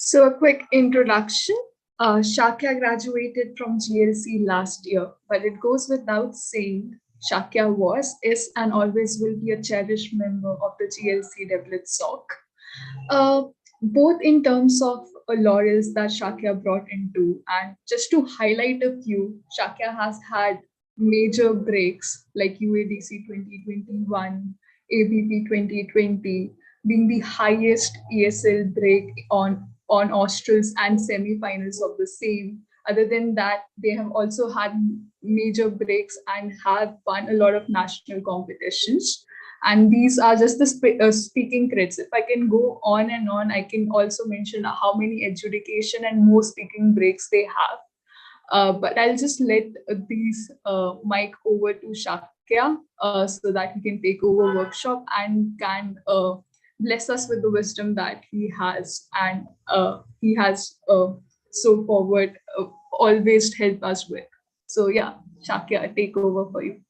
So a quick introduction. Shakya graduated from GLC last year, but it goes without saying Shakya was, is, and always will be a cherished member of the GLC WUDC. Both in terms of laurels that Shakya brought into, and just to highlight a few, Shakya has had major breaks like UADC 2021, ABP 2020, being the highest ESL break on Australs and semi-finals of the same. Other than that, they have also had major breaks and have won a lot of national competitions. And these are just the speaking crits. If I can go on and on, I can also mention how many adjudication and more speaking breaks they have. But I'll just let these mic over to Shakya so that he can take over workshop and can bless us with the wisdom that he has, and he has so forward always helped us with. So yeah, Shakya, take over for you.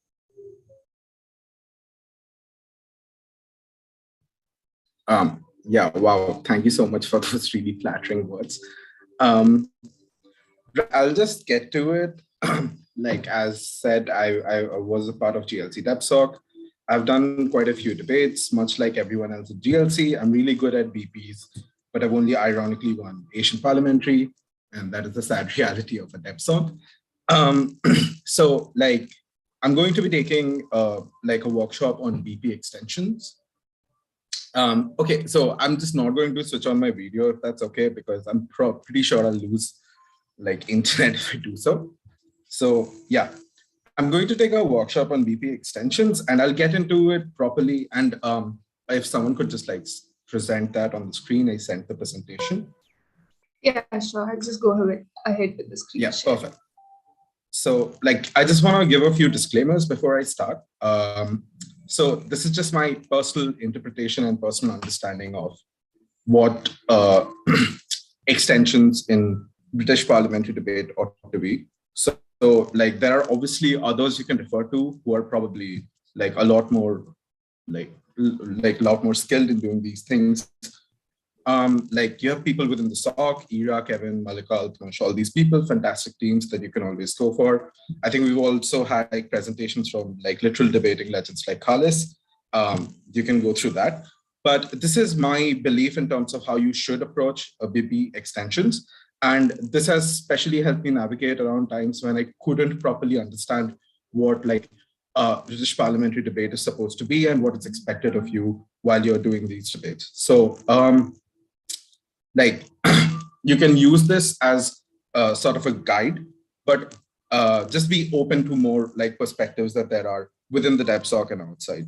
Yeah, wow, thank you so much for those really flattering words. I'll just get to it. Like as said, I was a part of GLC DevSoc. I've done quite a few debates, much like everyone else at GLC. I'm really good at BPs, but I've only ironically won Asian Parliamentary, and that is the sad reality of a DevSoc. So like, I'm going to be taking like a workshop on BP extensions. Okay, so I'm just not going to switch on my video if that's okay, because I'm pretty sure I'll lose like internet if I do so. So yeah, I'm going to take a workshop on BP extensions and I'll get into it properly. And if someone could just like present that on the screen, I sent the presentation. Yeah, sure. I'll just go ahead with the screen. Yeah, perfect. So like, I just want to give a few disclaimers before I start. So this is just my personal interpretation and personal understanding of what extensions in British parliamentary debate ought to be. So like, there are obviously others you can refer to who are probably like a lot more skilled in doing these things. Like you have people within the SOC, Ira, Kevin, Malika, Altmash, all these people, fantastic teams that you can always go for. I think we've also had like presentations from like literal debating legends like Khalis. You can go through that. But this is my belief in terms of how you should approach a BP extensions. And this has especially helped me navigate around times when I couldn't properly understand what like British parliamentary debate is supposed to be and what is expected of you while you're doing these debates. So like you can use this as sort of a guide, but just be open to more like perspectives that there are within the DevSoc and outside.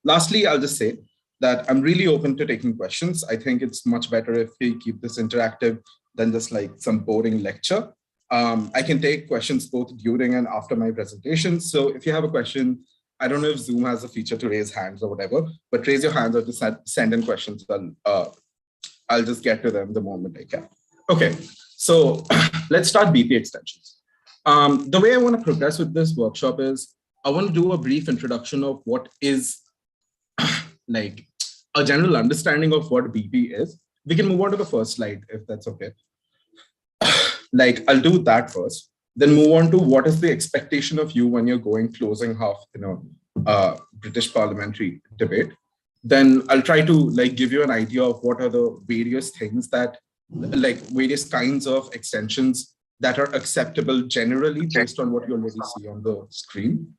Lastly, I'll just say that I'm really open to taking questions. I think it's much better if we keep this interactive than just like some boring lecture. I can take questions both during and after my presentation. So if you have a question, I don't know if Zoom has a feature to raise hands or whatever, but raise your hands or just send in questions. I'll just get to them the moment I can. Okay, so let's start BP extensions. The way I want to progress with this workshop is I want to do a brief introduction of what is like a general understanding of what BP is. We can move on to the first slide if that's okay. Like I'll do that first, then move on to what is the expectation of you when you're going closing half, British parliamentary debate. Then I'll try to like give you an idea of what are the various things that like various kinds of extensions that are acceptable generally based on what you already see on the screen.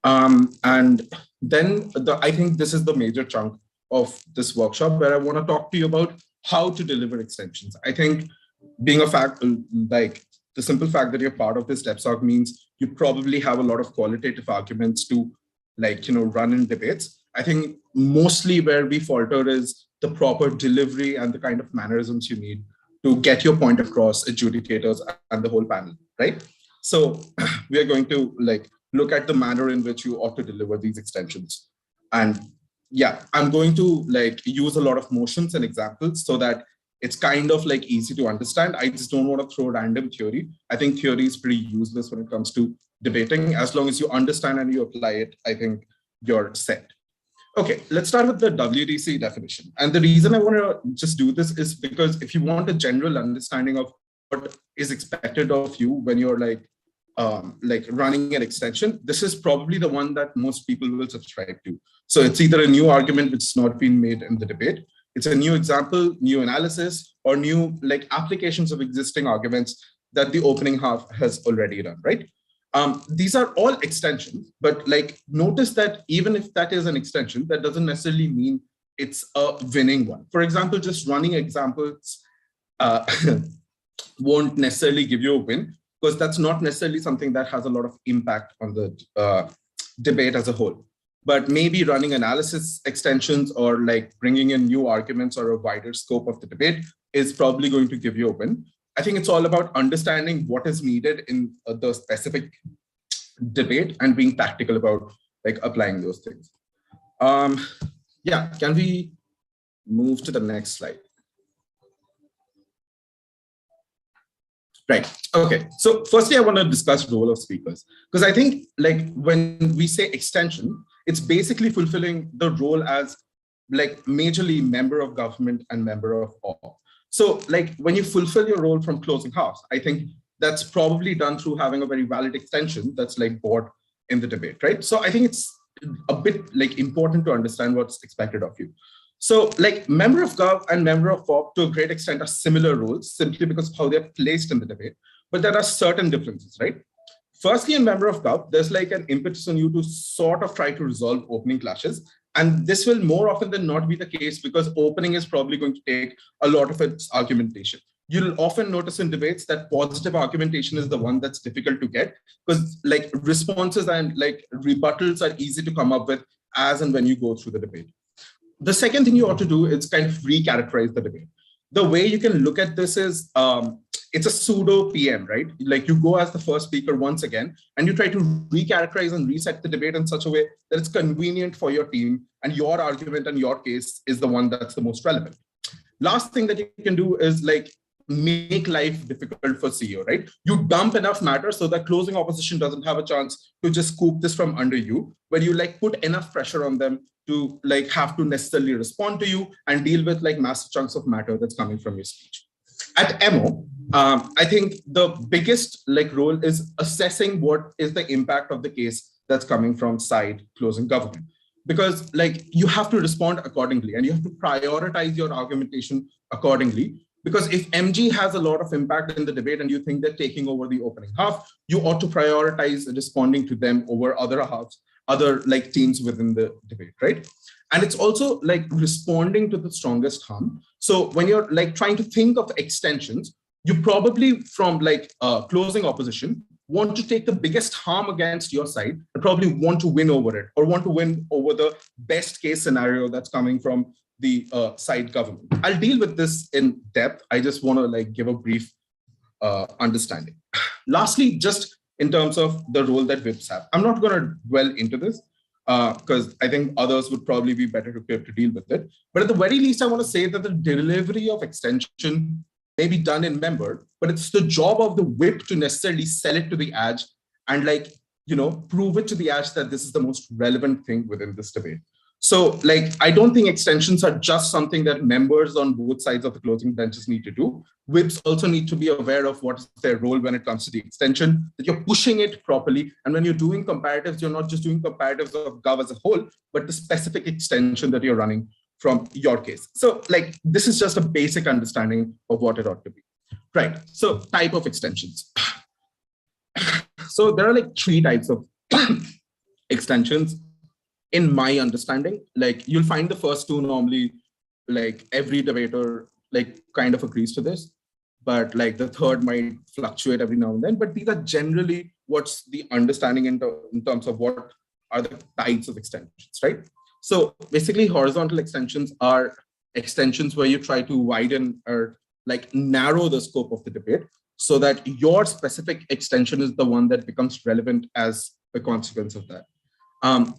And then I think this is the major chunk of this workshop where I want to talk to you about how to deliver extensions. I think being a fact, like the simple fact that you're part of this DevSoc means you probably have a lot of qualitative arguments to like, run in debates. I think mostly where we falter is the proper delivery and the kind of mannerisms you need to get your point across adjudicators and the whole panel, right? So we are going to like look at the manner in which you ought to deliver these extensions. And yeah, I'm going to like use a lot of motions and examples so that it's kind of like easy to understand. I just don't want to throw random theory. I think theory is pretty useless when it comes to debating. As long as you understand and you apply it, I think you're set. Okay, let's start with the WDC definition. And the reason I want to just do this is because if you want a general understanding of what is expected of you when you're like running an extension, this is probably the one that most people will subscribe to. So it's either a new argument which has not been made in the debate, it's a new example, new analysis, or new like applications of existing arguments that the opening half has already done, right? These are all extensions, but like notice that even if that is an extension, that doesn't necessarily mean it's a winning one. For example, just running examples uh, won't necessarily give you a win because that's not necessarily something that has a lot of impact on the debate as a whole. But maybe running analysis extensions or like bringing in new arguments or a wider scope of the debate is probably going to give you a win. I think it's all about understanding what is needed in the specific debate and being tactical about like applying those things. Yeah, can we move to the next slide? Right. Okay. So firstly, I want to discuss role of speakers because I think like when we say extension, it's basically fulfilling the role as like majorly member of government and member of all. So like when you fulfill your role from closing house, I think that's probably done through having a very valid extension that's like bought in the debate, right? So I think it's a bit like important to understand what's expected of you. So like member of gov and member of op to a great extent are similar roles simply because of how they're placed in the debate, but there are certain differences, right? Firstly, in member of gov, there's like an impetus on you to sort of try to resolve opening clashes. And this will more often than not be the case because opening is probably going to take a lot of its argumentation. You'll often notice in debates that positive argumentation is the one that's difficult to get because like responses and like rebuttals are easy to come up with as and when you go through the debate. The second thing you ought to do is kind of recharacterize the debate. The way you can look at this is it's a pseudo PM, right? Like you go as the first speaker once again, and you try to recharacterize and reset the debate in such a way that it's convenient for your team and your argument and your case is the one that's the most relevant. Last thing that you can do is like make life difficult for CEO, right? You dump enough matter so that closing opposition doesn't have a chance to just scoop this from under you, where you like put enough pressure on them to like have to necessarily respond to you and deal with like massive chunks of matter that's coming from your speech. At MO, I think the biggest like role is assessing what is the impact of the case that's coming from side closing government. Because like you have to respond accordingly and you have to prioritize your argumentation accordingly. Because if MG has a lot of impact in the debate and you think they're taking over the opening half, you ought to prioritize responding to them over other halves, other like teams within the debate, right? And it's also like responding to the strongest harm. So when you're like trying to think of extensions, you probably from like closing opposition want to take the biggest harm against your side and probably want to win over it or want to win over the best case scenario that's coming from the side government. I'll deal with this in depth. I just want to like give a brief understanding. Lastly, just in terms of the role that whips have, I'm not going to dwell into this because I think others would probably be better equipped to deal with it. But at the very least, I want to say that the delivery of extension may be done in member, but it's the job of the whip to necessarily sell it to the edge and like, you know, prove it to the edge that this is the most relevant thing within this debate. So like, I don't think extensions are just something that members on both sides of the closing benches need to do. Whips also need to be aware of what is their role when it comes to the extension, that you're pushing it properly. And when you're doing comparatives, you're not just doing comparatives of Gov as a whole, but the specific extension that you're running from your case. So like, this is just a basic understanding of what it ought to be. Right, so type of extensions. So there are like 3 types of extensions. In my understanding, like you'll find the first 2 normally, like every debater like kind of agrees to this, but like the third might fluctuate every now and then. But these are generally what's the understanding in terms of what are the types of extensions, right? So basically horizontal extensions are extensions where you try to widen or like narrow the scope of the debate so that your specific extension is the one that becomes relevant as a consequence of that.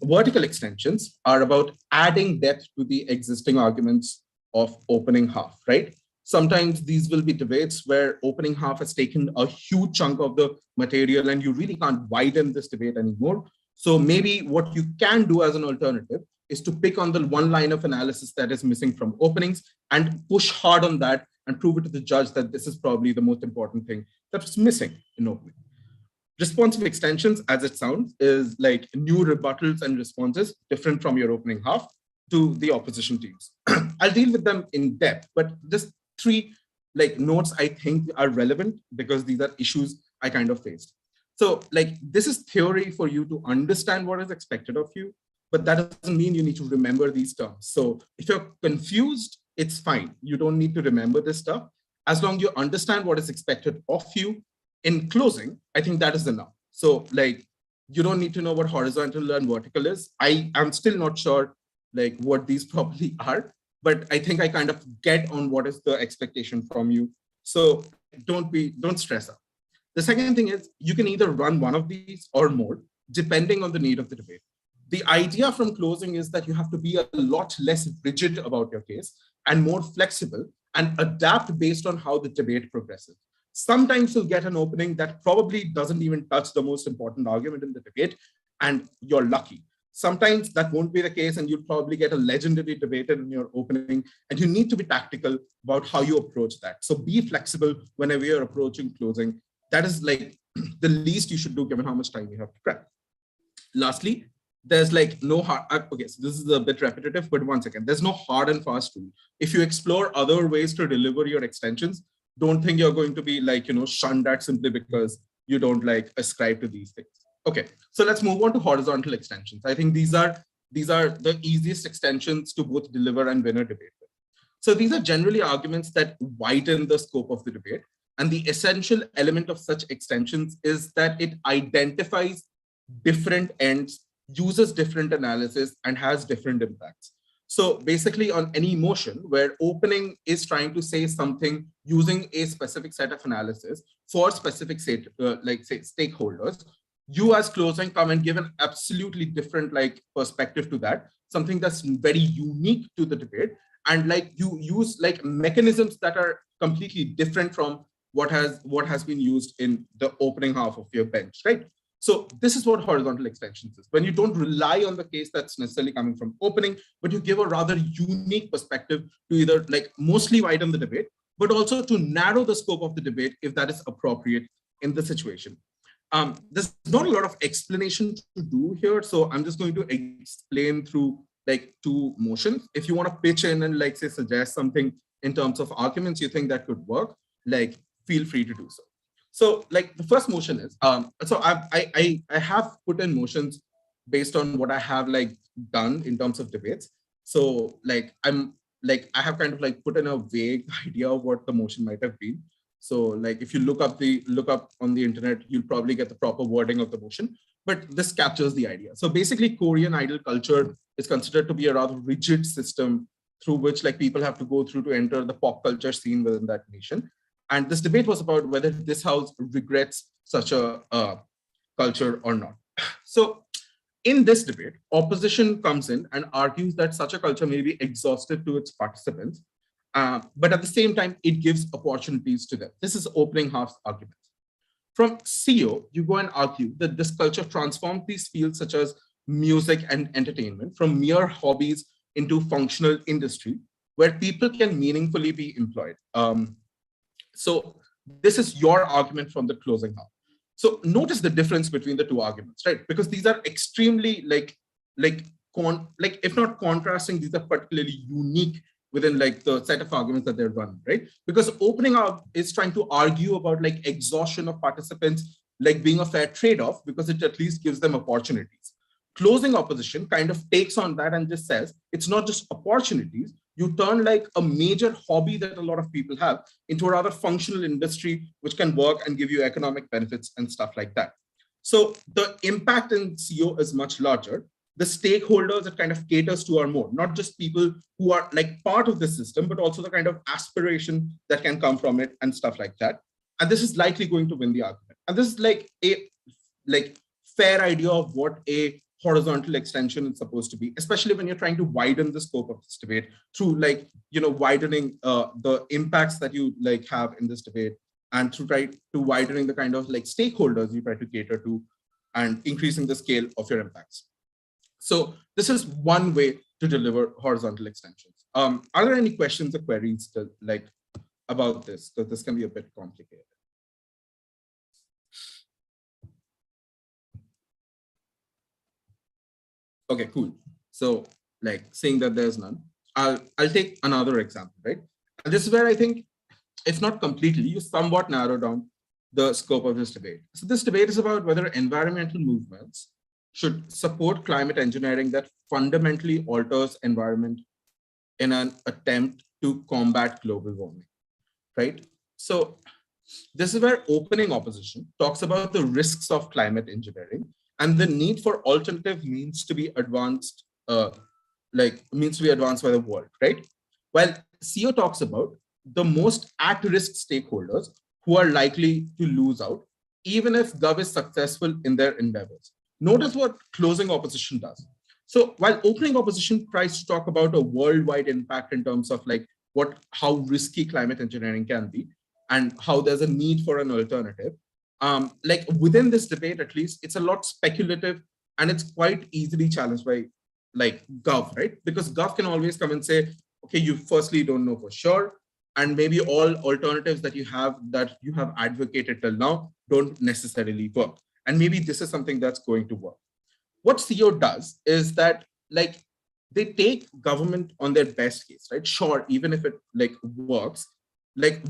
Vertical extensions are about adding depth to the existing arguments of opening half, right? Sometimes these will be debates where opening half has taken a huge chunk of the material and you really can't widen this debate anymore. So maybe what you can do as an alternative is to pick on the one line of analysis that is missing from openings and push hard on that and prove it to the judge that this is probably the most important thing that's missing in opening. Responsive extensions, as it sounds, is like new rebuttals and responses different from your opening half to the opposition teams. I'll deal with them in depth, but just three like notes I think are relevant because these are issues I kind of faced. So like this is theory for you to understand what is expected of you, but that doesn't mean you need to remember these terms. So if you're confused, it's fine. You don't need to remember this stuff. As long as you understand what is expected of you in closing, I think that is enough. So like, you don't need to know what horizontal and vertical is. I am still not sure like what these probably are, but I think I kind of get on what is the expectation from you. So don't stress out. The second thing is you can either run one of these or more, depending on the need of the debate. The idea from closing is that you have to be a lot less rigid about your case and more flexible and adapt based on how the debate progresses. Sometimes you'll get an opening that probably doesn't even touch the most important argument in the debate, and you're lucky. Sometimes that won't be the case, and you'll probably get a legendary debater in your opening, and you need to be tactical about how you approach that. So be flexible whenever you're approaching closing. That is like the least you should do given how much time you have to prep. Lastly, there's like no hard, okay, so this is a bit repetitive, but once again, there's no hard and fast rule. If you explore other ways to deliver your extensions, don't think you're going to be like, shunned at simply because you don't like ascribe to these things. Okay, so let's move on to horizontal extensions. I think these are the easiest extensions to both deliver and win a debate with. So these are generally arguments that widen the scope of the debate. And the essential element of such extensions is that it identifies different ends, uses different analysis, and has different impacts. So basically on any motion where opening is trying to say something using a specific set of analysis for specific stakeholders, you as closing come and give an absolutely different like perspective to that, something that's very unique to the debate. And like you use like mechanisms that are completely different from what has been used in the opening half of your bench, right? So this is what horizontal extensions is. When you don't rely on the case that's necessarily coming from opening, but you give a rather unique perspective to either like mostly widen the debate, but also to narrow the scope of the debate if that is appropriate in the situation. There's not a lot of explanation to do here, so I'm just going to explain through like two motions. If you want to pitch in and like say suggest something in terms of arguments you think that could work, like feel free to do so. So like the first motion is, so I have put in motions based on what I have like done in terms of debates. So like I have kind of like put in a vague idea of what the motion might have been. So like if you look up on the internet, you'll probably get the proper wording of the motion, but this captures the idea. So basically Korean idol culture is considered to be a rather rigid system through which like people have to go through to enter the pop culture scene within that nation. And this debate was about whether this house regrets such a culture or not. So in this debate, opposition comes in and argues that such a culture may be exhaustive to its participants, but at the same time, it gives opportunities to them. This is opening half argument. From CO, you go and argue that this culture transformed these fields such as music and entertainment from mere hobbies into functional industry where people can meaningfully be employed. So this is your argument from the closing half. So notice the difference between the two arguments, right? Because these are extremely if not contrasting, these are particularly unique within like the set of arguments that they're running, right? Because opening up is trying to argue about like exhaustion of participants, like being a fair trade-off because it at least gives them opportunities. Closing opposition kind of takes on that and just says, it's not just opportunities, you turn like a major hobby that a lot of people have into a rather functional industry, which can work and give you economic benefits and stuff like that. So the impact in CO is much larger. The stakeholders it kind of caters to are more, not just people who are like part of the system, but also the kind of aspiration that can come from it and stuff like that. And this is likely going to win the argument. And this is like a fair idea of what a horizontal extension is supposed to be, especially when you're trying to widen the scope of this debate through widening the impacts that you like have in this debate and through try to widening the kind of like stakeholders you try to cater to and increasing the scale of your impacts. So this is one way to deliver horizontal extensions. Are there any questions or queries about this? Because this can be a bit complicated. Okay, cool. So seeing that there's none, I'll take another example, right? And this is where I think it's not completely, you somewhat narrow down the scope of this debate. So this debate is about whether environmental movements should support climate engineering that fundamentally alters environment in an attempt to combat global warming, right? So this is where opening opposition talks about the risks of climate engineering and the need for alternative means to be advanced, by the world, right? While CO talks about the most at-risk stakeholders who are likely to lose out, even if Gov is successful in their endeavors. Notice what closing opposition does. So while opening opposition tries to talk about a worldwide impact in terms of how risky climate engineering can be and how there's a need for an alternative, within this debate, at least, it's a lot speculative and it's quite easily challenged by Gov, right? Because Gov can always come and say, okay, you firstly don't know for sure, and maybe all alternatives that you have advocated till now don't necessarily work. And maybe this is something that's going to work. What CO does is that they take government on their best case, right? Sure, even if it works,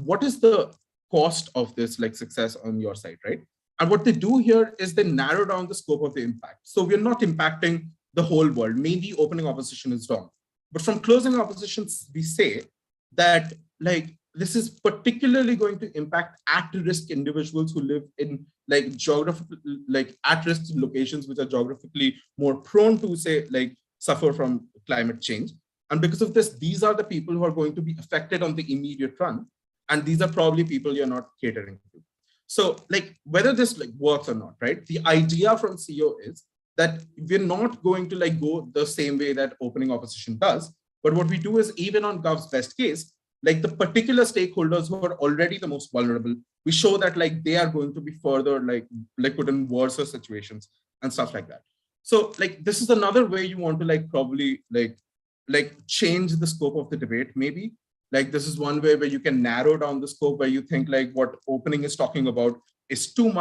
what is the cost of this success on your side, right? And what they do here is they narrow down the scope of the impact. So we're not impacting the whole world. Maybe opening opposition is wrong, but from closing oppositions, we say that this is particularly going to impact at-risk individuals who live in at-risk locations which are geographically more prone to suffer from climate change. And because of this, these are the people who are going to be affected on the immediate run. And these are probably people you're not catering to. So whether this works or not, right? The idea from CO is that we're not going to go the same way that opening opposition does. But what we do is, even on Gov's best case, the particular stakeholders who are already the most vulnerable, we show that they are going to be further put in worse situations and stuff like that. So this is another way you want to probably change the scope of the debate. Maybe this is one way where you can narrow down the scope, where you think what opening is talking about is too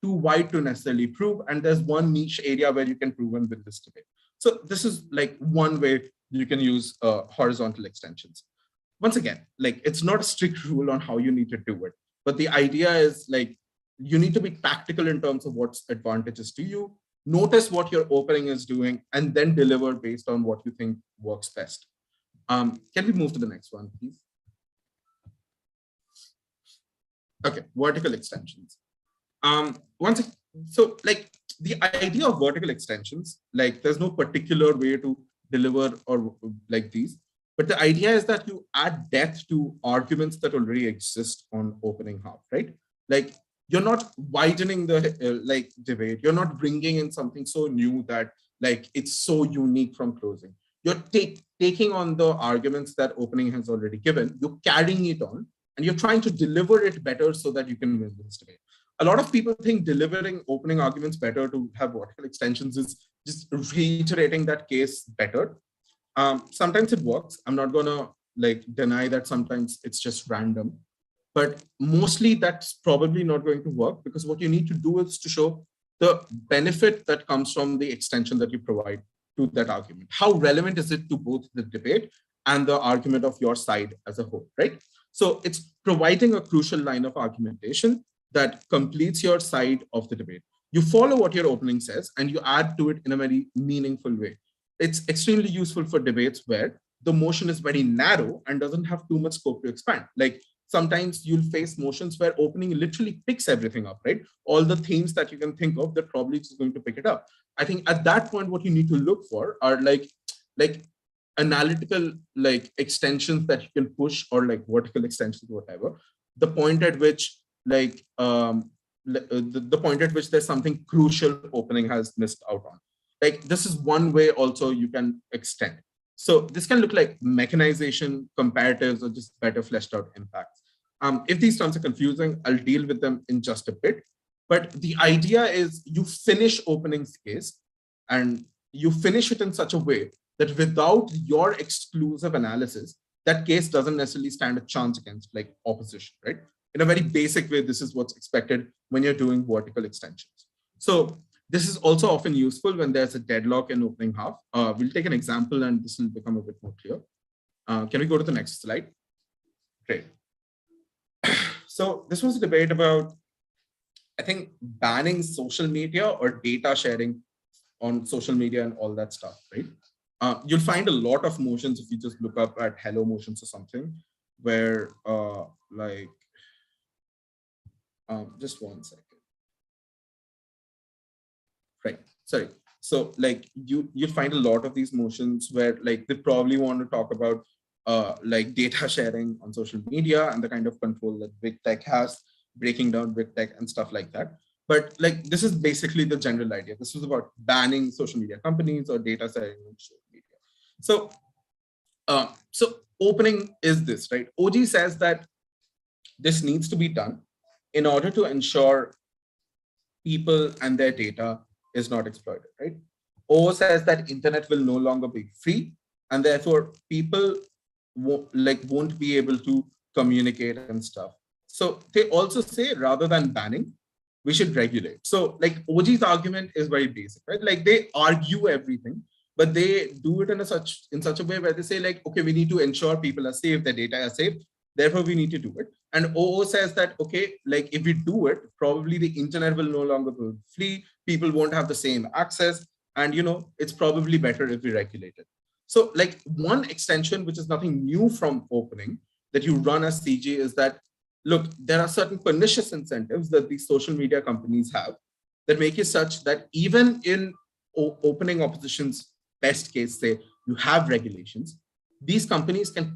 wide to necessarily prove, and there's one niche area where you can prove and win this debate. So this is one way you can use horizontal extensions. Once again, it's not a strict rule on how you need to do it, but the idea is you need to be tactical in terms of what's advantageous to you, notice what your opening is doing, and then deliver based on what you think works best. Can we move to the next one, please? Okay, vertical extensions. So the idea of vertical extensions, there's no particular way to deliver or these, but the idea is that you add depth to arguments that already exist on opening half, right? You're not widening the debate. You're not bringing in something so new that it's so unique from closing. You're taking on the arguments that opening has already given, you're carrying it on, and you're trying to deliver it better so that you can win this debate. A lot of people think delivering opening arguments better to have vertical extensions is just reiterating that case better. Sometimes it works. I'm not gonna deny that sometimes it's just random, but mostly that's probably not going to work, because what you need to do is to show the benefit that comes from the extension that you provide to that argument. How relevant is it to both the debate and the argument of your side as a whole, right? So it's providing a crucial line of argumentation that completes your side of the debate. You follow what your opening says and you add to it in a very meaningful way. It's extremely useful for debates where the motion is very narrow and doesn't have too much scope to expand. Sometimes you'll face motions where opening literally picks everything up, right? All the themes that you can think of, that probably is going to pick it up. I think at that point, what you need to look for are analytical extensions that you can push, or vertical extensions, whatever. The point at which the point at which there's something crucial opening has missed out on. This is one way also you can extend. So this can look like mechanization, comparatives, or just better fleshed out impacts. If these terms are confusing, I'll deal with them in just a bit. But the idea is you finish opening's case and you finish it in such a way that without your exclusive analysis, that case doesn't necessarily stand a chance against like opposition, right? In a very basic way, this is what's expected when you're doing vertical extensions. So this is also often useful when there's a deadlock in opening half. We'll take an example and this will become a bit more clear. Can we go to the next slide? Great. So this was a debate about, I think, banning social media or data sharing on social media and all that stuff, right? You'll find a lot of motions if you just look up at hello motions or something, where just one second. Right, sorry. So like you'll find a lot of these motions where like they probably want to talk about like data sharing on social media and the kind of control that big tech has, breaking down big tech and stuff like that. But like this is basically the general idea. This was about banning social media companies or data sharing on social media. So, so opening is this, right? OG says that this needs to be done in order to ensure people and their data is not exploited, right? O says that internet will no longer be free, and therefore people won't be able to communicate and stuff. So they also say rather than banning, we should regulate. So like OG's argument is very basic, right? Like they argue everything, but they do it in such a way where they say like, okay, we need to ensure people are safe, their data are safe, therefore we need to do it. And OO says that, okay, like if we do it, probably the internet will no longer be free, people won't have the same access, and it's probably better if we regulate it. So like one extension, which is nothing new from opening, that you run as CG is that, look, there are certain pernicious incentives that these social media companies have that make it such that even in opening opposition's best case, say you have regulations, these companies can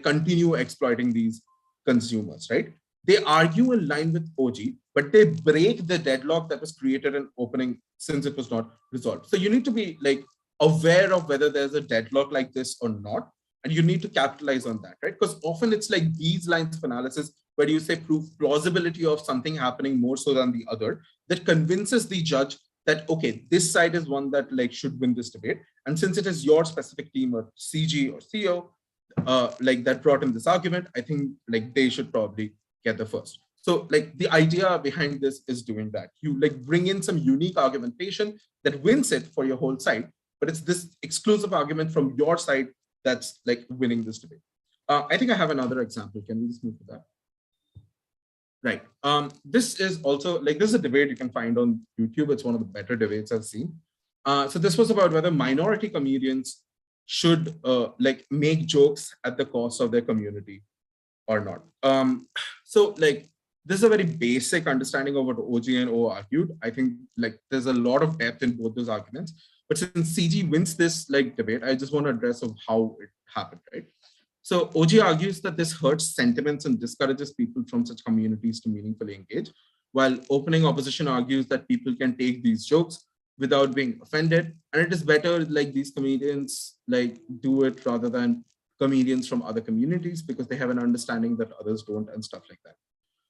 continue exploiting these consumers, right? They argue in line with OG, but they break the deadlock that was created in opening since it was not resolved. So you need to be like aware of whether there's a deadlock like this or not, and you need to capitalize on that, right? Because often it's like these lines of analysis where you say prove plausibility of something happening more so than the other that convinces the judge that, okay, this side is one that like should win this debate. And since it is your specific team or CG or CO like that brought in this argument, I think like they should probably get the first. So like the idea behind this is doing that. You like bring in some unique argumentation that wins it for your whole side, but it's this exclusive argument from your side that's like winning this debate. I think I have another example. Can we just move to that? Right. This is also like, this is a debate you can find on YouTube. It's one of the better debates I've seen. So this was about whether minority comedians should like make jokes at the cost of their community or not. So like, this is a very basic understanding of what OG and O argued. I think like there's a lot of depth in both those arguments, but since CG wins this like debate, I just want to address of how it happened, right? So OG argues that this hurts sentiments and discourages people from such communities to meaningfully engage, while opening opposition argues that people can take these jokes without being offended. And it is better like these comedians like do it rather than comedians from other communities because they have an understanding that others don't and stuff like that.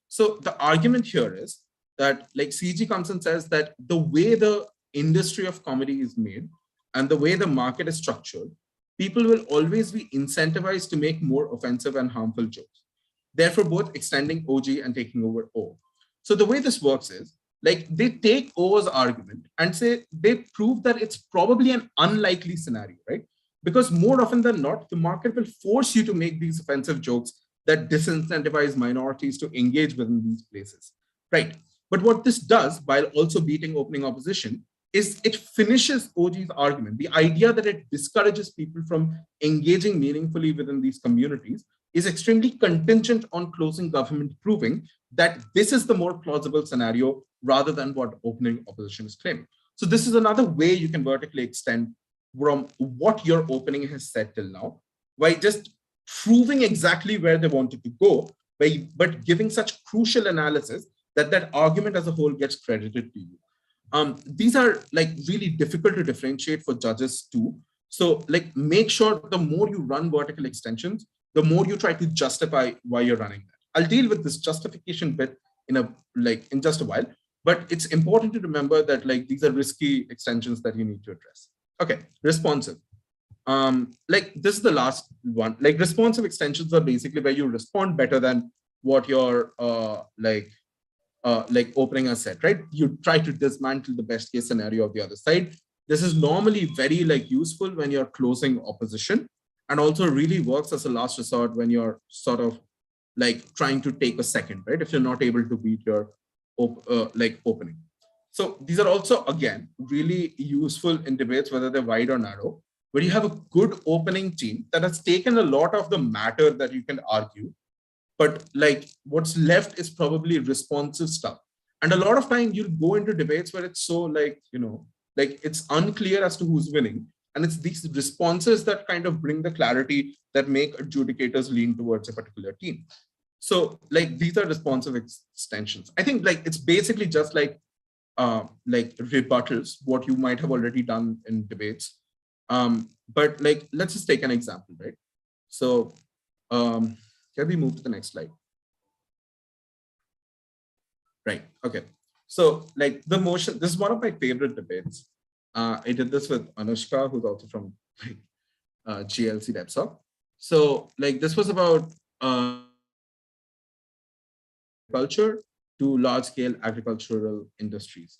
So the argument here is that like CG comes and says that the way the industry of comedy is made and the way the market is structured, people will always be incentivized to make more offensive and harmful jokes. Therefore, both extending OG and taking over O. So the way this works is like they take O's argument and say they prove that it's probably an unlikely scenario, right? Because more often than not, the market will force you to make these offensive jokes that disincentivize minorities to engage within these places, right? But what this does, while also beating opening opposition, is it finishes OG's argument. The idea that it discourages people from engaging meaningfully within these communities is extremely contingent on closing government proving that this is the more plausible scenario rather than what opening opposition is claiming. So this is another way you can vertically extend from what your opening has said till now, by just proving exactly where they wanted to go, but giving such crucial analysis that that argument as a whole gets credited to you. These are like really difficult to differentiate for judges too. So like make sure the more you run vertical extensions, the more you try to justify why you're running that. I'll deal with this justification bit in just a while, but it's important to remember that like these are risky extensions that you need to address. Okay, responsive. Like this is the last one. Like responsive extensions are basically where you respond better than what your opening has said, right? You try to dismantle the best case scenario of the other side. This is normally very like useful when you're closing opposition, and also really works as a last resort when you're sort of like trying to take a second, right? If you're not able to beat your opening. So these are also, again, really useful in debates, whether they're wide or narrow, where you have a good opening team that has taken a lot of the matter that you can argue, but like what's left is probably responsive stuff. And a lot of time you'll go into debates where it's so like, like it's unclear as to who's winning. And it's these responses that kind of bring the clarity that make adjudicators lean towards a particular team. So like these are responsive extensions. I think like it's basically just like rebuttals, what you might have already done in debates. But like, let's just take an example, right? So can we move to the next slide? Right, okay. So like the motion, this is one of my favorite debates. I did this with Anushka, who's also from like, GLC DevSoc. So like this was about culture to large scale agricultural industries.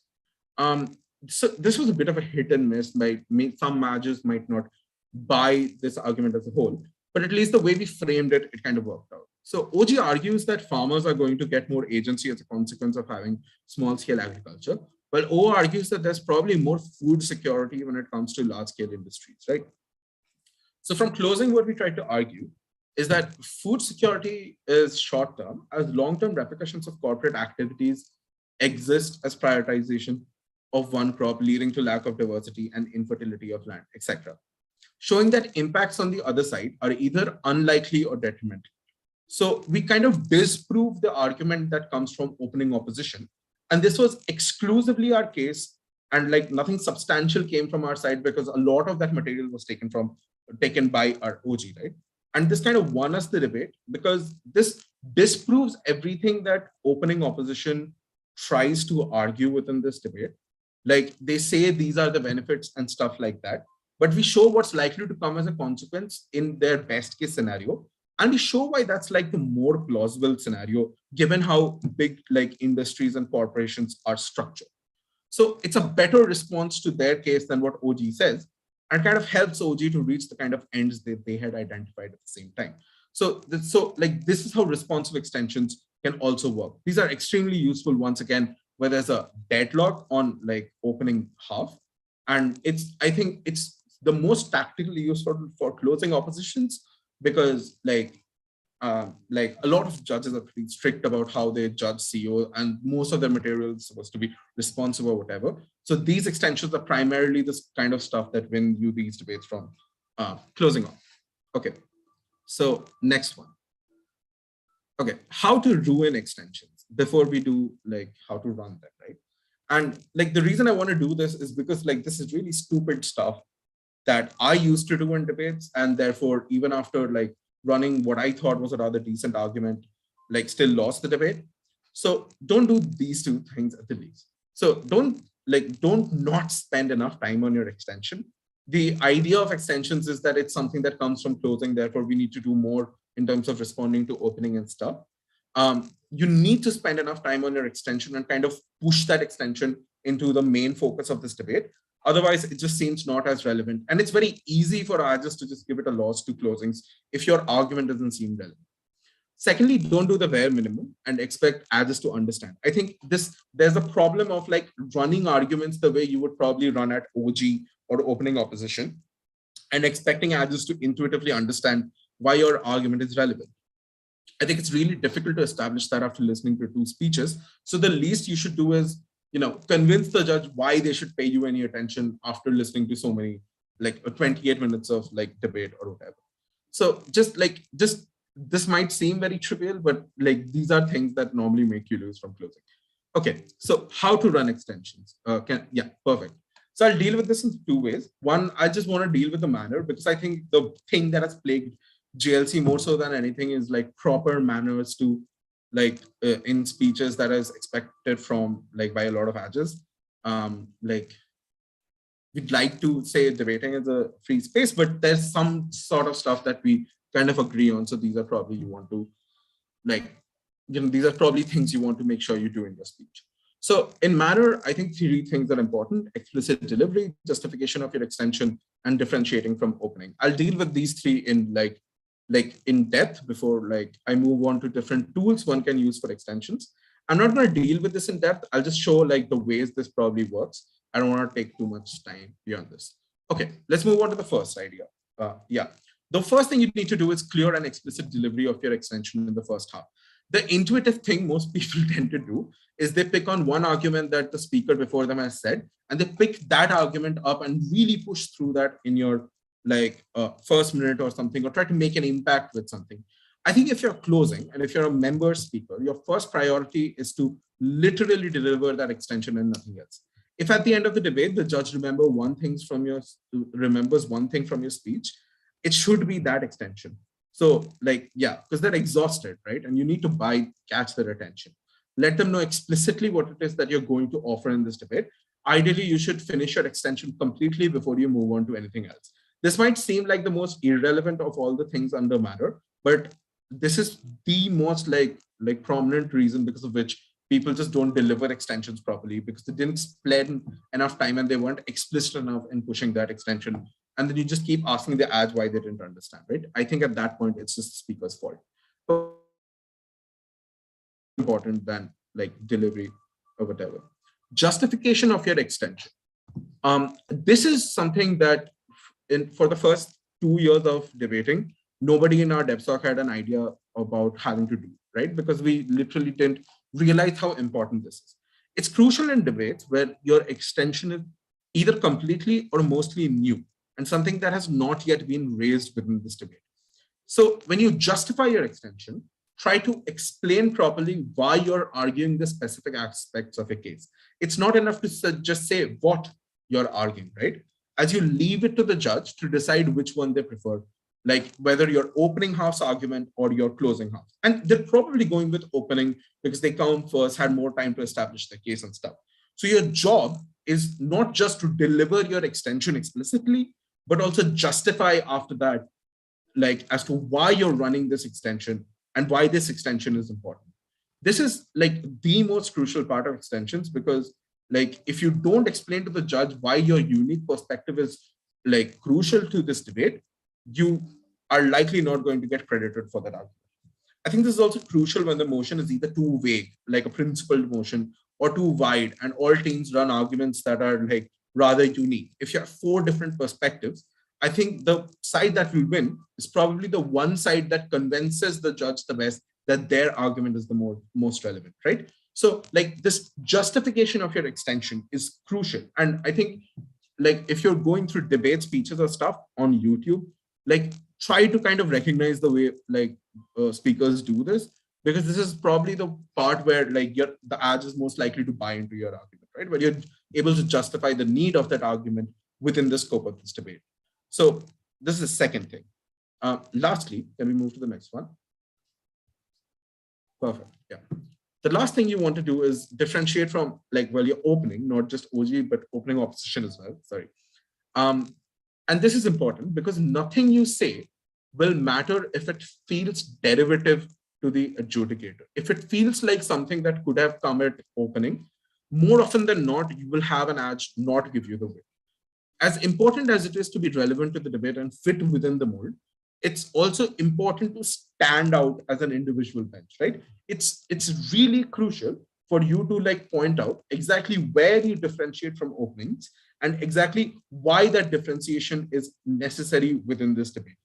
So this was a bit of a hit and miss. By some managers might not buy this argument as a whole, but at least the way we framed it, it kind of worked out. So OG argues that farmers are going to get more agency as a consequence of having small scale agriculture, while O argues that there's probably more food security when it comes to large scale industries, right? So from closing, what we tried to argue is that food security is short term, as long term repercussions of corporate activities exist as prioritization of one crop, leading to lack of diversity and infertility of land, etc. Showing that impacts on the other side are either unlikely or detrimental. So we kind of disprove the argument that comes from opening opposition. And this was exclusively our case, and like nothing substantial came from our side because a lot of that material was taken by our OG, right? And this kind of won us the debate because this disproves everything that opening opposition tries to argue within this debate. Like they say these are the benefits and stuff like that, but we show what's likely to come as a consequence in their best case scenario. And we show why that's like the more plausible scenario, given how big like industries and corporations are structured. So it's a better response to their case than what OG says, and kind of helps OG to reach the kind of ends that they had identified at the same time. So this is how responsive extensions can also work. These are extremely useful once again, where there's a deadlock on like opening half. And I think it's the most tactically useful for closing oppositions because like a lot of judges are pretty strict about how they judge CEO, and most of their material is supposed to be responsive or whatever. So these extensions are primarily this kind of stuff that win you these debates from closing off. Okay, so next one. Okay, how to ruin extensions before we do like how to run them, right? And like the reason I want to do this is because like this is really stupid stuff that I used to do in debates, and therefore even after like running what I thought was a rather decent argument, like still lost the debate. So don't do these two things at the least. So don't not spend enough time on your extension. The idea of extensions is that it's something that comes from closing, therefore we need to do more in terms of responding to opening and stuff. You need to spend enough time on your extension and kind of push that extension into the main focus of this debate. Otherwise, it just seems not as relevant. And it's very easy for artists to just give it a loss to closings if your argument doesn't seem relevant. Secondly, don't do the bare minimum and expect artists to understand. I think there's a problem of like running arguments the way you would probably run at OG or opening opposition and expecting artists to intuitively understand why your argument is relevant. I think it's really difficult to establish that after listening to two speeches. So the least you should do is convince the judge why they should pay you any attention after listening to so many, like 28 minutes of like debate or whatever. So just this might seem very trivial, but like these are things that normally make you lose from closing. Okay, so how to run extensions? Yeah, perfect. So I'll deal with this in two ways. One, I just want to deal with the manner because I think the thing that has plagued GLC more so than anything is like proper manners to like in speeches that is expected from like by a lot of judges. Like we'd like to say debating is a free space, but there's some sort of stuff that we kind of agree on. So these are probably you want to like, these are probably things you want to make sure you do in your speech. So in manner, I think three things are important: explicit delivery, justification of your extension, and differentiating from opening. I'll deal with these three in like in depth before like I move on to different tools one can use for extensions. I'm not going to deal with this in depth. I'll just show like the ways this probably works. I don't want to take too much time beyond this. Okay, let's move on to the first idea. Yeah, the first thing you need to do is clear and explicit delivery of your extension in the first half. The intuitive thing most people tend to do is they pick on one argument that the speaker before them has said, and they pick that argument up and really push through that in your like first minute or something, or try to make an impact with something. I think if you're closing and if you're a member speaker, your first priority is to literally deliver that extension and nothing else. If at the end of the debate, the judge remembers one thing from your speech, it should be that extension. So like, yeah, because they're exhausted, right? And you need to catch their attention. Let them know explicitly what it is that you're going to offer in this debate. Ideally, you should finish your extension completely before you move on to anything else. This might seem like the most irrelevant of all the things under matter, but this is the most like prominent reason because of which people just don't deliver extensions properly, because they didn't spend enough time and they weren't explicit enough in pushing that extension. And then you just keep asking the ads why they didn't understand, right? I think at that point, it's just the speaker's fault. But important than like delivery or whatever. Justification of your extension. This is something that for the first 2 years of debating, nobody in our DevSoc had an idea about having to do, right? Because we literally didn't realize how important this is. It's crucial in debates where your extension is either completely or mostly new and something that has not yet been raised within this debate. So when you justify your extension, try to explain properly why you're arguing the specific aspects of a case. It's not enough to just say what you're arguing, right? As you leave it to the judge to decide which one they prefer, like whether your opening half's argument or your closing half. And they're probably going with opening because they come first, had more time to establish the case and stuff. So your job is not just to deliver your extension explicitly, but also justify after that, like as to why you're running this extension and why this extension is important. This is like the most crucial part of extensions, because like if you don't explain to the judge why your unique perspective is like crucial to this debate, you are likely not going to get credited for that argument. I think this is also crucial when the motion is either too vague, like a principled motion, or too wide, and all teams run arguments that are like rather unique. If you have 4 different perspectives, I think the side that will win is probably the one side that convinces the judge the best that their argument is the most relevant, right? So like this justification of your extension is crucial. And I think like if you're going through debate speeches or stuff on YouTube, like try to kind of recognize the way like speakers do this, because this is probably the part where like the ad is most likely to buy into your argument, right? Where you're able to justify the need of that argument within the scope of this debate. So this is the second thing. Lastly, can we move to the next one? Perfect. Yeah. The last thing you want to do is differentiate from like, well, you're opening, not just OG, but opening opposition as well. Sorry. And this is important because nothing you say will matter if it feels derivative to the adjudicator. If it feels like something that could have come at opening, more often than not, you will have an edge not give you the win. As important as it is to be relevant to the debate and fit within the mold, it's also important to stand out as an individual bench, right? It's really crucial for you to like point out exactly where you differentiate from openings and exactly why that differentiation is necessary within this debate.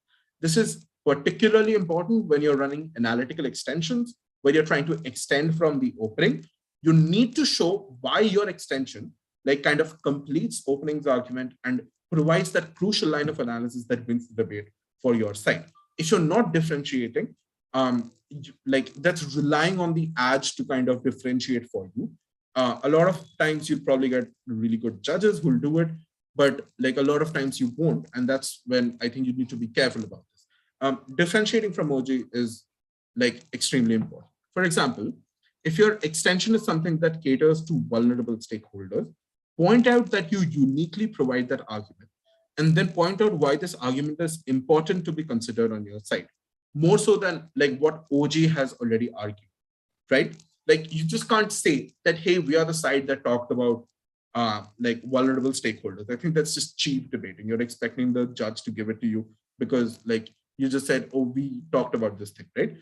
This is particularly important when you're running analytical extensions, where you're trying to extend from the opening. You need to show why your extension like kind of completes opening's argument and provides that crucial line of analysis that wins the debate for your side. If you're not differentiating, like that's relying on the edge to kind of differentiate for you. A lot of times you probably get really good judges who'll do it, but like a lot of times you won't. And that's when I think you need to be careful about this. Differentiating from OG is like extremely important. For example, if your extension is something that caters to vulnerable stakeholders, point out that you uniquely provide that argument, and then point out why this argument is important to be considered on your side, more so than like what OG has already argued, right? Like you just can't say that, hey, we are the side that talked about like vulnerable stakeholders. I think that's just cheap debating. You're expecting the judge to give it to you because like you just said, oh, we talked about this thing, right?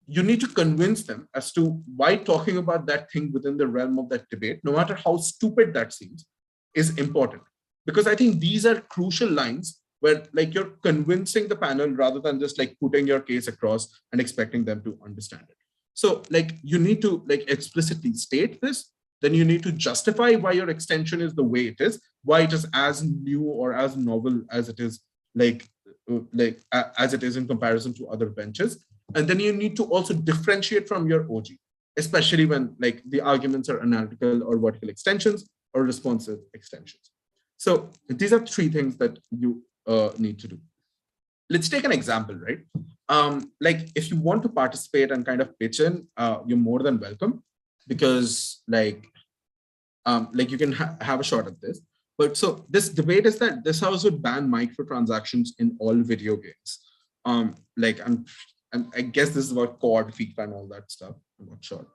You need to convince them as to why talking about that thing within the realm of that debate, no matter how stupid that seems, is important. Because I think these are crucial lines where like you're convincing the panel rather than just like putting your case across and expecting them to understand it. So like you need to like explicitly state this, then you need to justify why your extension is the way it is, why it is as new or as novel as it is as it is in comparison to other benches. And then you need to also differentiate from your OG, especially when like the arguments are analytical or vertical extensions or responsive extensions. So these are three things that you need to do. Let's take an example, right? Like if you want to participate and kind of pitch in, you're more than welcome, because like you can have a shot at this. But so this debate is that this house would ban microtransactions in all video games. Like I guess this is about COD, FIFA, and all that stuff. I'm not sure.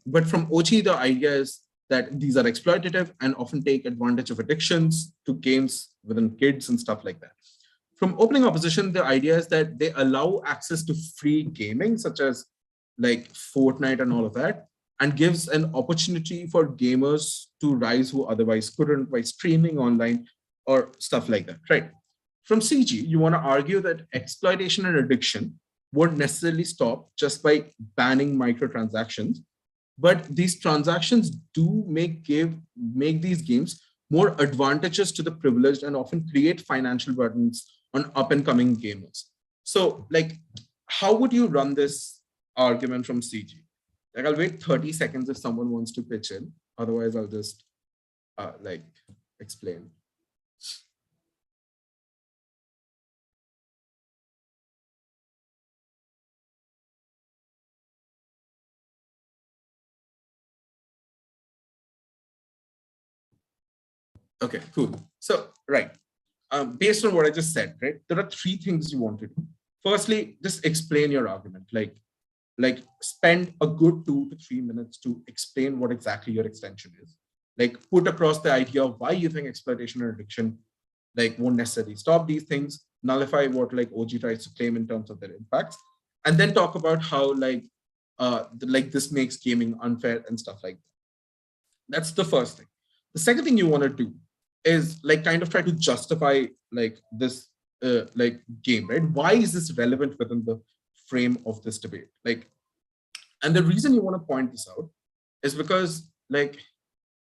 But from OG, the idea is that these are exploitative and often take advantage of addictions to games within kids and stuff like that. From opening opposition, the idea is that they allow access to free gaming, such as like Fortnite and all of that, and gives an opportunity for gamers to rise who otherwise couldn't by streaming online or stuff like that, right? From CG, you want to argue that exploitation and addiction won't necessarily stop just by banning microtransactions, but these transactions do make these games more advantageous to the privileged and often create financial burdens on up-and-coming gamers. So, like, how would you run this argument from CG? Like, I'll wait 30 seconds if someone wants to pitch in. Otherwise, I'll just like explain. Okay, cool. So, right. Based on what I just said, right, there are three things you want to do. Firstly, just explain your argument. Like spend a good 2 to 3 minutes to explain what exactly your extension is. Like put across the idea of why you think exploitation and addiction like won't necessarily stop these things, nullify what like OG tries to claim in terms of their impacts, and then talk about how like this makes gaming unfair and stuff like that. That's the first thing. The second thing you want to do is like kind of try to justify like this like game, right? Why is this relevant within the frame of this debate? Like, and the reason you want to point this out is because like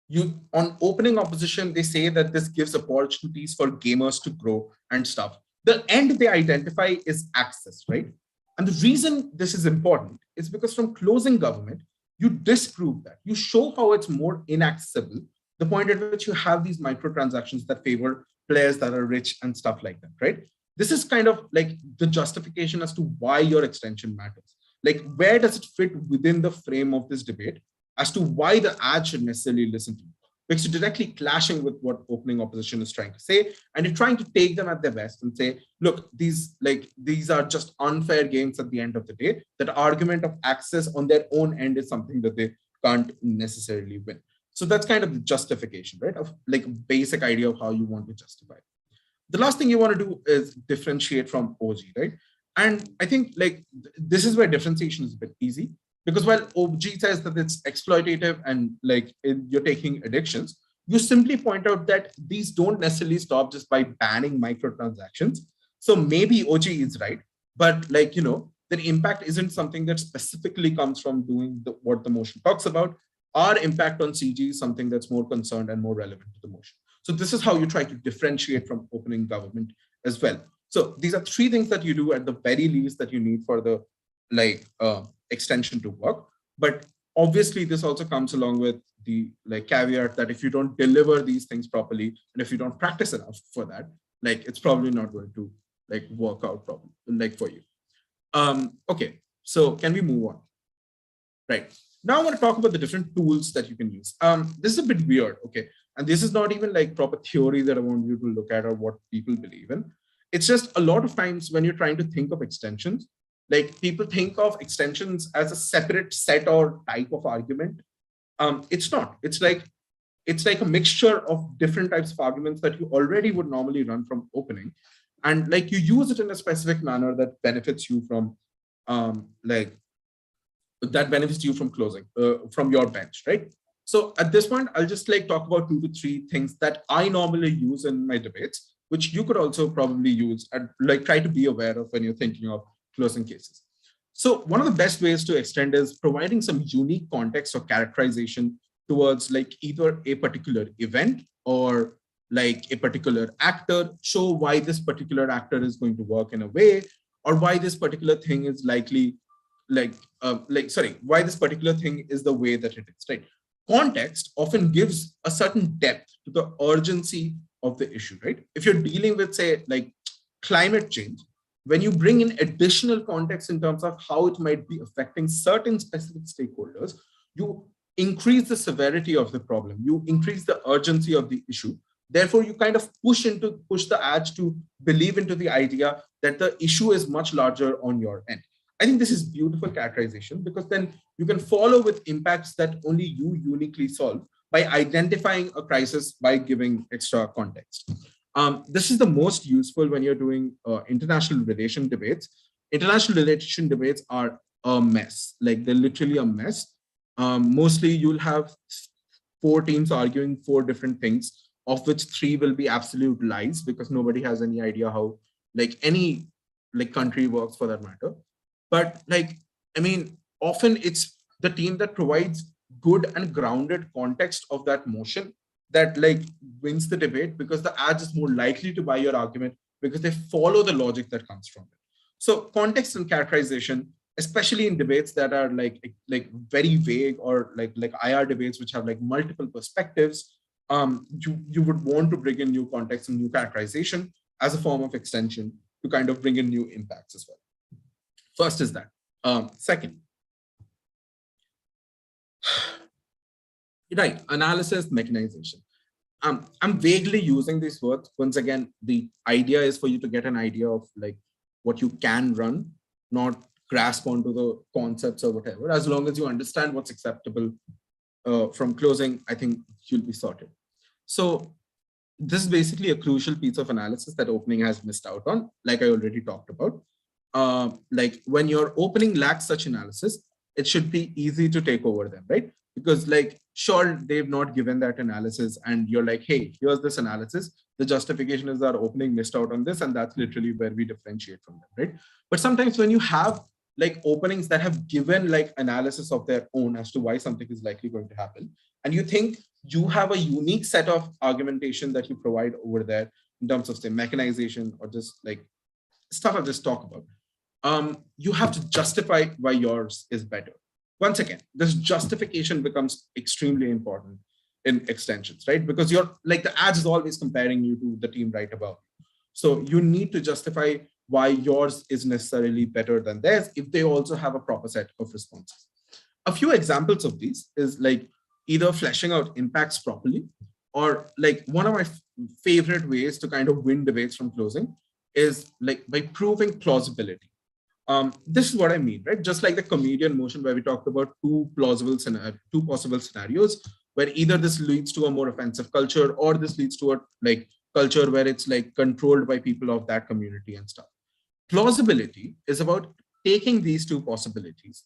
you on opening opposition, they say that this gives opportunities for gamers to grow and stuff. The end they identify is access, right? And the reason this is important is because from closing government, you disprove that. You show how it's more inaccessible, the point at which you have these microtransactions that favor players that are rich and stuff like that, right? This is kind of like the justification as to why your extension matters. Like, where does it fit within the frame of this debate as to why the ad should necessarily listen to you? Because you're directly clashing with what opening opposition is trying to say, and you're trying to take them at their best and say, look, these are just unfair games at the end of the day. That argument of access on their own end is something that they can't necessarily win. So that's kind of the justification, right? Of like basic idea of how you want to justify. The last thing you want to do is differentiate from OG, right? And I think like this is where differentiation is a bit easy, because while OG says that it's exploitative and like you're taking addictions, you simply point out that these don't necessarily stop just by banning microtransactions. So maybe OG is right, but like, you know, the impact isn't something that specifically comes from doing what the motion talks about. Our impact on CG is something that's more concerned and more relevant to the motion. So this is how you try to differentiate from opening government as well. So these are three things that you do at the very least that you need for the like extension to work. But obviously this also comes along with the like caveat that if you don't deliver these things properly and if you don't practice enough for that, like it's probably not going to like work out properly like for you. Okay, so can we move on? Right. Now I want to talk about the different tools that you can use. This is a bit weird, okay? And this is not even like proper theory that I want you to look at or what people believe in. It's just a lot of times when you're trying to think of extensions, like people think of extensions as a separate set or type of argument. It's not. It's like a mixture of different types of arguments that you already would normally run from opening, and like you use it in a specific manner that benefits you from like that benefits you from closing from your bench, right? So at this point, I'll just like talk about 2 to 3 things that I normally use in my debates, which you could also probably use and like try to be aware of when you're thinking of closing cases. So one of the best ways to extend is providing some unique context or characterization towards like either a particular event or like a particular actor, show why this particular actor is going to work in a way, or why this particular thing is likely why this particular thing is the way that it is, right? Context often gives a certain depth to the urgency of the issue, right? If you're dealing with, say, like climate change, when you bring in additional context in terms of how it might be affecting certain specific stakeholders, you increase the severity of the problem, you increase the urgency of the issue. Therefore, you kind of push the ads to believe into the idea that the issue is much larger on your end. I think this is beautiful characterization, because then you can follow with impacts that only you uniquely solve by identifying a crisis by giving extra context. This is the most useful when you're doing international relation debates. International relation debates are a mess, like they're literally a mess. Mostly you'll have 4 teams arguing 4 different things, of which 3 will be absolute lies because nobody has any idea how like any like country works for that matter. But like, I mean, often it's the team that provides good and grounded context of that motion that like wins the debate, because the ad is more likely to buy your argument because they follow the logic that comes from it. So context and characterization, especially in debates that are like very vague, or like IR debates which have like multiple perspectives, you would want to bring in new context and new characterization as a form of extension to kind of bring in new impacts as well. First is that. Second, right, analysis, mechanization. I'm vaguely using these words. Once again, the idea is for you to get an idea of like what you can run, not grasp onto the concepts or whatever. As long as you understand what's acceptable from closing, I think you'll be sorted. So this is basically a crucial piece of analysis that opening has missed out on, like I already talked about. Like when your opening lacks such analysis, it should be easy to take over them, right? Because like, sure, they've not given that analysis and you're like, hey, here's this analysis. The justification is our opening missed out on this, and that's literally where we differentiate from them, right? But sometimes when you have like openings that have given like analysis of their own as to why something is likely going to happen, and you think you have a unique set of argumentation that you provide over there in terms of say mechanization or just like stuff I just talked about, you have to justify why yours is better. Once again, this justification becomes extremely important in extensions, right? Because you're like the ads is always comparing you to the team right above. So you need to justify why yours is necessarily better than theirs if they also have a proper set of responses. A few examples of these is like either fleshing out impacts properly, or like one of my favorite ways to kind of win debates from closing is like by proving plausibility. This is what I mean, right? Just like the comedian motion where we talked about two possible scenarios, where either this leads to a more offensive culture or this leads to a like culture where it's like controlled by people of that community and stuff. Plausibility is about taking these two possibilities,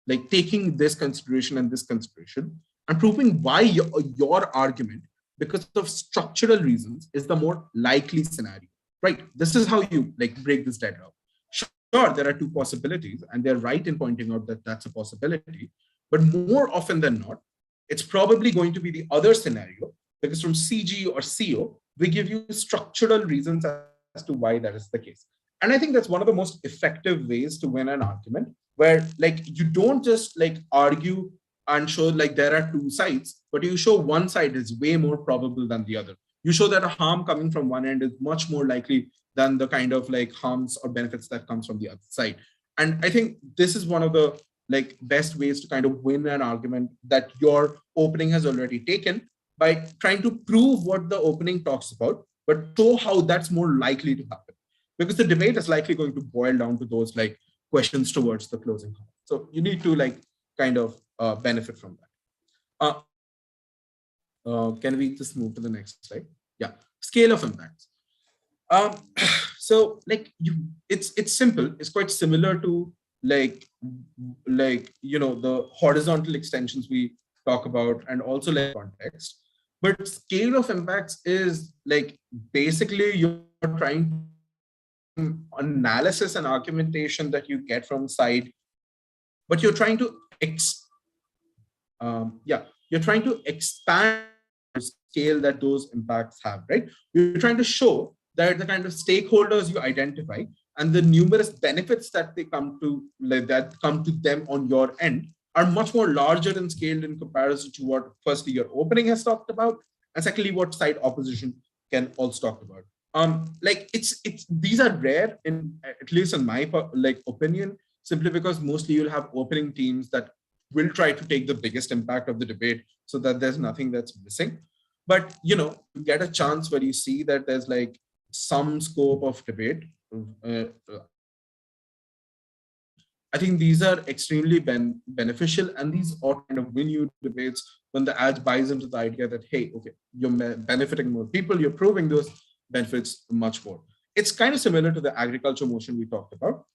like taking this consideration and this consideration, and proving why your argument, because of structural reasons, is the more likely scenario, right? This is how you like break this deadlock. Sure, there are two possibilities, and they're right in pointing out that that's a possibility. But more often than not, it's probably going to be the other scenario, because from CG or CO, we give you structural reasons as to why that is the case. And I think that's one of the most effective ways to win an argument, where like you don't just like argue and show like there are two sides, but you show one side is way more probable than the other. You show that a harm coming from one end is much more likely than the kind of like harms or benefits that comes from the other side. And I think this is one of the like best ways to kind of win an argument that your opening has already taken by trying to prove what the opening talks about, but show how that's more likely to happen. Because the debate is likely going to boil down to those like questions towards the closing. So you need to like kind of benefit from that. Can we just move to the next slide? Yeah, scale of impacts. Um, so like it's simple. It's quite similar to like the horizontal extensions we talk about, and also like context. But scale of impacts is like basically you're trying analysis and argumentation that you get from side, but you're trying to you're trying to expand the scale that those impacts have, right? You're trying to show that the kind of stakeholders you identify and the numerous benefits that they come to, like, that come to them on your end are much more larger in scale in comparison to what firstly your opening has talked about, and secondly what side opposition can also talk about. Like it's these are rare in, at least in my like opinion, simply because mostly you'll have opening teams that will try to take the biggest impact of the debate so that there's nothing that's missing. But you get a chance where you see that there's like some scope of debate. I think these are extremely beneficial, and these ought kind of win you debates when the ad buys into the idea that, hey, okay, you're benefiting more people, you're proving those benefits much more. It's kind of similar to the agriculture motion we talked about.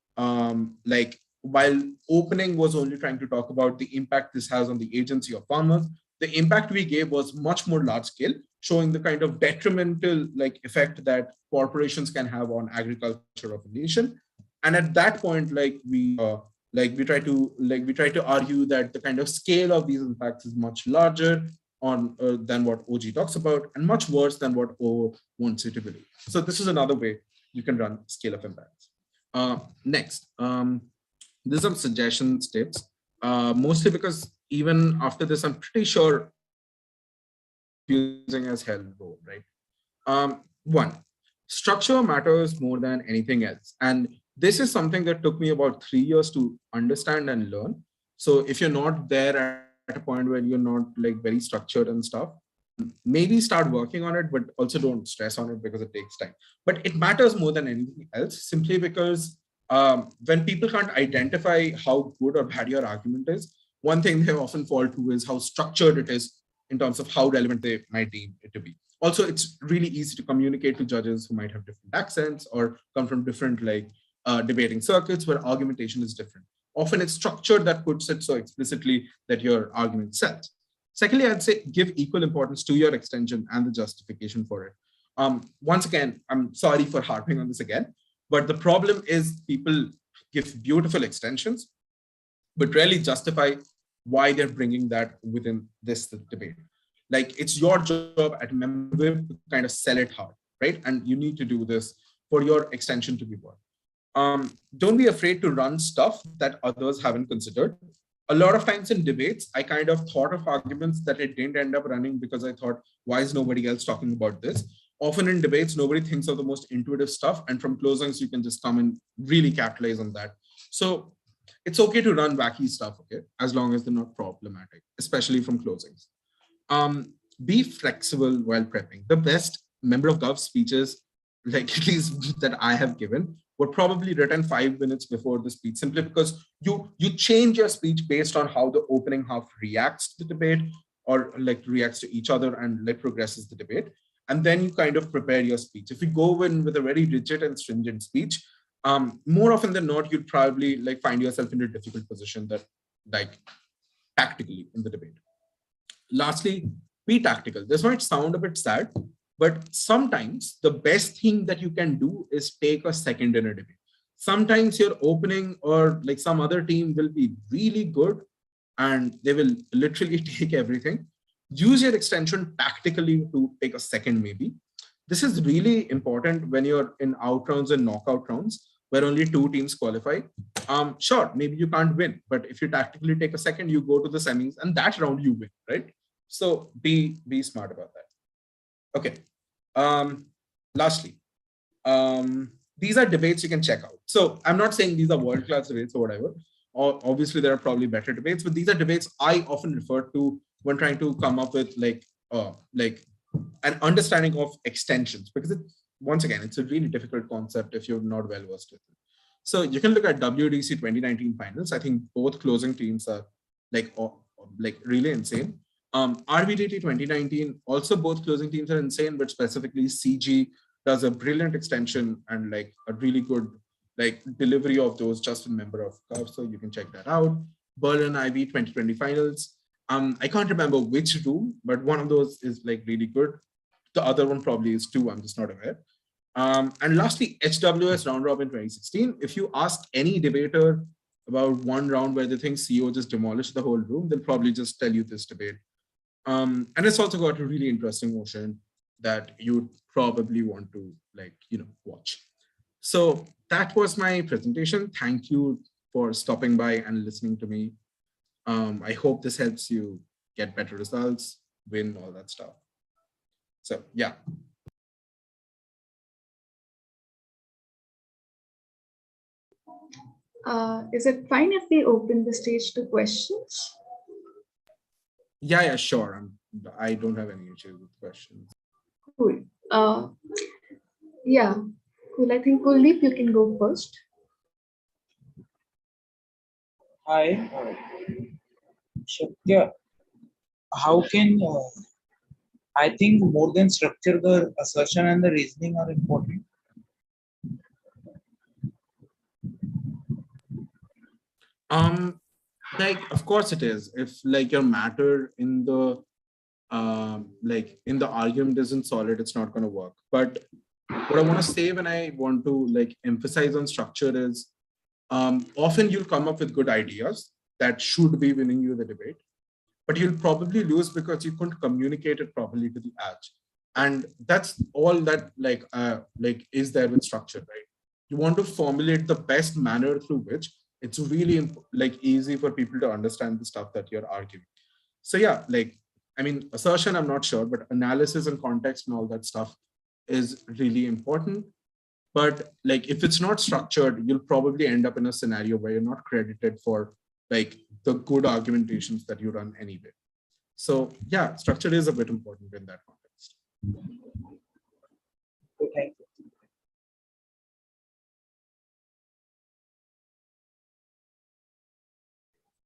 Like while opening was only trying to talk about the impact this has on the agency of farmers, the impact we gave was much more large scale, showing the kind of detrimental like effect that corporations can have on agriculture of a nation. And at that point, we try to argue that the kind of scale of these impacts is much larger on than what OG talks about, and much worse than what O wants it to be. So this is another way you can run scale of impacts. Next, there's some suggestions, tips, mostly because even after this, I'm pretty sure using as hell though, right? One, structure matters more than anything else. And this is something that took me about 3 years to understand and learn. So if you're not there at a point where you're not like very structured and stuff, maybe start working on it, but also don't stress on it because it takes time. But it matters more than anything else, simply because when people can't identify how good or bad your argument is, one thing they often fall to is how structured it is in terms of how relevant they might deem it to be. Also, it's really easy to communicate to judges who might have different accents or come from different debating circuits where argumentation is different. Often it's structure that puts it so explicitly that your argument sells. Secondly, I'd say give equal importance to your extension and the justification for it. Once again, I'm sorry for harping on this again, but the problem is people give beautiful extensions, but rarely justify why they're bringing that within this debate. Like it's your job at member to kind of sell it hard, right? And you need to do this for your extension to be worth. Don't be afraid to run stuff that others haven't considered. A lot of times in debates, I kind of thought of arguments that I didn't end up running because I thought, why is nobody else talking about this? Often in debates, nobody thinks of the most intuitive stuff, and from closings, you can just come and really capitalize on that. So it's okay to run wacky stuff, okay, as long as they're not problematic, especially from closings. Be flexible while prepping. The best member of Gov speeches, like at least that I have given, were probably written 5 minutes before the speech, simply because you change your speech based on how the opening half reacts to the debate, or like reacts to each other and like progresses the debate. And then you kind of prepare your speech. If you go in with a very rigid and stringent speech, more often than not, you'd probably like find yourself in a difficult position that like tactically in the debate. Lastly, be tactical. This might sound a bit sad, but sometimes the best thing that you can do is take a second in a debate. Sometimes your opening or like some other team will be really good and they will literally take everything. Use your extension tactically to take a second maybe. This is really important when you're in out rounds and knockout rounds where only 2 teams qualify. Sure, maybe you can't win, but if you tactically take a second, you go to the semis and that round you win, right? So be smart about that. Okay. Lastly, these are debates you can check out. So I'm not saying these are world-class debates or whatever. Obviously, there are probably better debates, but these are debates I often refer to when trying to come up with like like an understanding of extensions, because once again, it's a really difficult concept if you're not well versed with it. So you can look at WDC 2019 finals. I think both closing teams are like really insane. RBDT 2019, also both closing teams are insane, but specifically CG does a brilliant extension and like a really good like delivery of those just in member of curve. So you can check that out. Berlin IB 2020 finals. I can't remember which room, but one of those is like really good. The other one probably is two. I'm just not aware. And lastly, HWS round robin 2016. If you ask any debater about one round where they think CO just demolished the whole room, they'll probably just tell you this debate. And it's also got a really interesting motion that you'd probably want to like, watch. So that was my presentation. Thank you for stopping by and listening to me. I hope this helps you get better results, win, all that stuff. So yeah. Is it fine if we open the stage to questions? Yeah, sure. I don't have any issues with questions. Cool. Yeah, cool. I think Kuldeep, you can go first. Hi, Shakya. How can I think more than structure, the assertion and the reasoning are important? Like of course it is. If like your matter in the like in the argument isn't solid, it's not going to work. But what I want to say when I want to like emphasize on structure is often you'll come up with good ideas that should be winning you the debate, but you'll probably lose because you couldn't communicate it properly to the edge. And that's all that like is there with structure, right? You want to formulate the best manner through which it's really like easy for people to understand the stuff that you're arguing. So yeah, like, I mean, assertion, I'm not sure, but analysis and context and all that stuff is really important. But like, if it's not structured, you'll probably end up in a scenario where you're not credited for like the good argumentations that you run anyway. So yeah, structure is a bit important in that context. Okay.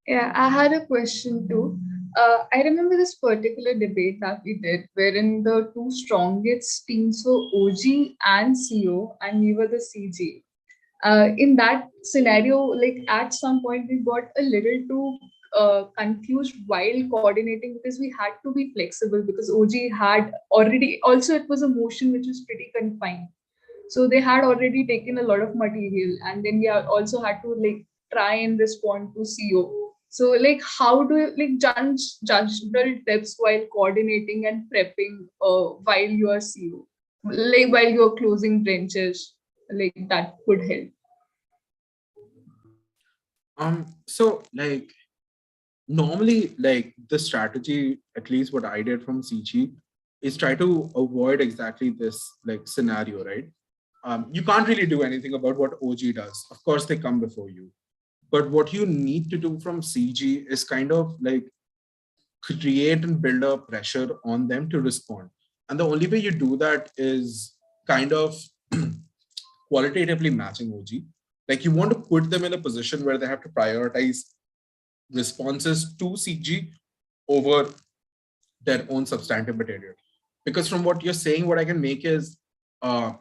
Yeah, I had a question too. I remember this particular debate that we did, wherein the two strongest teams were OG and CO, and we were the CG. In that scenario, like at some point, we got a little too confused while coordinating because we had to be flexible because OG had already, also, it was a motion which was pretty confined. So they had already taken a lot of material, and then we also had to like try and respond to CO. So like how do you like judge the tips while coordinating and prepping while you are CO, like while you're closing branches, like that could help. So like normally like the strategy, at least what I did from CG, is try to avoid exactly this like scenario, right? You can't really do anything about what OG does. Of course, they come before you. But what you need to do from CG is kind of like create and build a pressure on them to respond. And the only way you do that is kind of qualitatively matching OG. Like you want to put them in a position where they have to prioritize responses to CG over their own substantive material. Because from what you're saying, what I can make is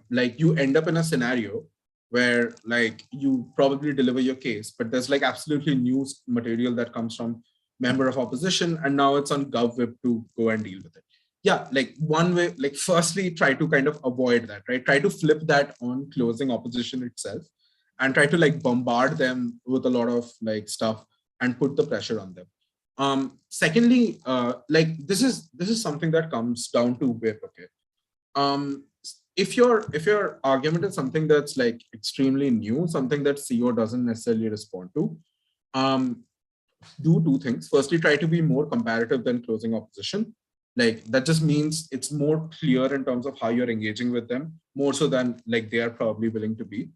like you end up in a scenario where like you probably deliver your case, but there's like absolutely new material that comes from member of opposition, and now it's on GovWhip to go and deal with it. Yeah, like one way, like firstly, try to kind of avoid that, right? Try to flip that on closing opposition itself and try to like bombard them with a lot of like stuff and put the pressure on them. Secondly, like this is something that comes down to whip, okay? If your argument is something that's like extremely new, something that CO doesn't necessarily respond to, do two things. Firstly, try to be more comparative than closing opposition. Like that just means it's more clear in terms of how you're engaging with them, more so than like they are probably willing to be.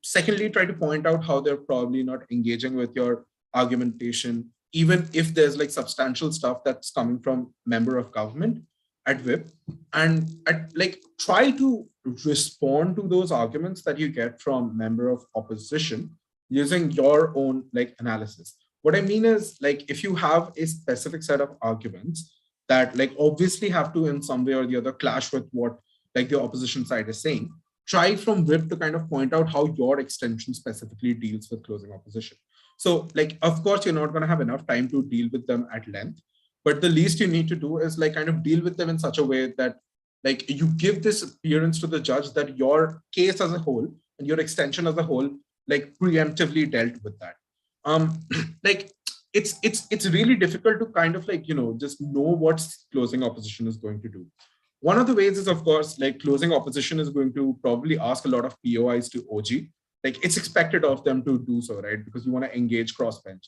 Secondly, try to point out how they're probably not engaging with your argumentation even if there's like substantial stuff that's coming from member of government at whip, and like try to respond to those arguments that you get from member of opposition using your own like analysis. What I mean is, like, if you have a specific set of arguments that like obviously have to in some way or the other clash with what like the opposition side is saying, try from whip to kind of point out how your extension specifically deals with closing opposition. So like, of course, you're not going to have enough time to deal with them at length, but the least you need to do is like kind of deal with them in such a way that like you give this appearance to the judge that your case as a whole and your extension as a whole like preemptively dealt with that. Like it's really difficult to kind of like, you know, just know what closing opposition is going to do. One of the ways is, of course, like closing opposition is going to probably ask a lot of POIs to OG. Like it's expected of them to do so, right? Because you want to engage crossbench.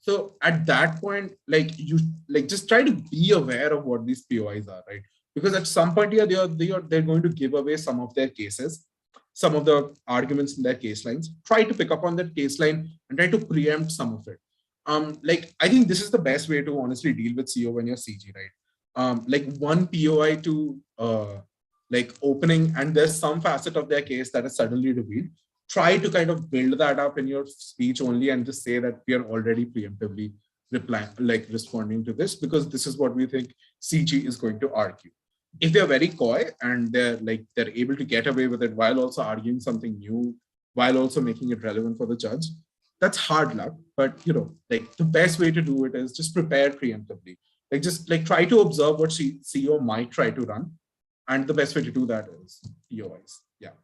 So at that point, like you like just try to be aware of what these POIs are, right? Because at some point, yeah, they're going to give away some of their cases, some of the arguments in their case lines. Try to pick up on that case line and try to preempt some of it. Like I think this is the best way to honestly deal with CO when you're CG, right? Like one POI to like opening, and there's some facet of their case that is suddenly revealed. Try to kind of build that up in your speech only and just say that we are already preemptively responding to this because this is what we think CG is going to argue. If they're very coy and they're able to get away with it while also arguing something new, while also making it relevant for the judge, that's hard luck. But you know, like the best way to do it is just prepare preemptively. Like just like try to observe what CEO might try to run. And the best way to do that is POIs. Yeah.